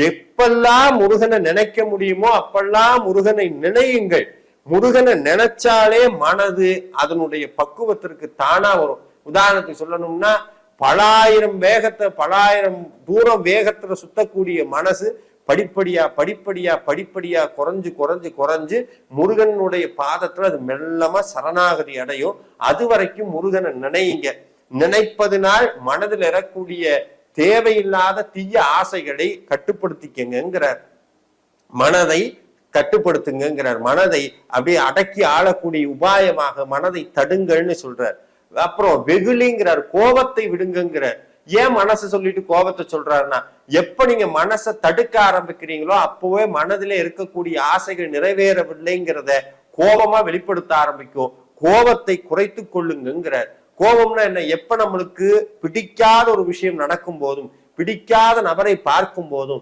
எப்பெல்லாம் முருகனை நினைக்க முடியுமோ அப்பெல்லாம் முருகனை நினையுங்கள். முருகனை நினைச்சாலே மனது அதனுடைய பக்குவத்திற்கு தானா வரும். உதாரணத்துக்கு சொல்லணும்னா, பலாயிரம் தூரம் வேகத்துல சுத்தக்கூடிய மனசு படிப்படியா படிப்படியா படிப்படியா குறைஞ்சு குறைஞ்சு குறைஞ்சு முருகனுடைய பாதத்துல அது மெல்லமா சரணாகதி அடையும். அது வரைக்கும் முருகனை நினைங்க. நினைப்பதனால் மனதில் எழக்கூடிய தேவையில்லாத தீய ஆசைகளை கட்டுப்படுத்திக்கங்கிறார். மனதை கட்டுப்படுத்துங்கிறார். மனதை அப்படியே அடக்கி ஆளக்கூடிய உபாயமாக மனதை தடுங்கள்னு சொல்றார். அப்புறம் வெகுளிங்கிறார், கோபத்தை விடுங்கிறார். ஏன் மனசு சொல்லிட்டு கோபத்தை சொல்றாருன்னா, எப்ப நீங்க மனசை தடுக்க ஆரம்பிக்கிறீங்களோ அப்பவே மனதில இருக்கக்கூடிய ஆசைகள் நிறைவேறவில்லைங்கிறத கோபமா வெளிப்படுத்த ஆரம்பிக்கும். கோபத்தை குறைத்து கொள்ளுங்கிறார். கோபம்னா என்ன? எப்ப நம்மளுக்கு பிடிக்காத ஒரு விஷயம் நடக்கும் போதும், பிடிக்காத நபரை பார்க்கும் போதும்,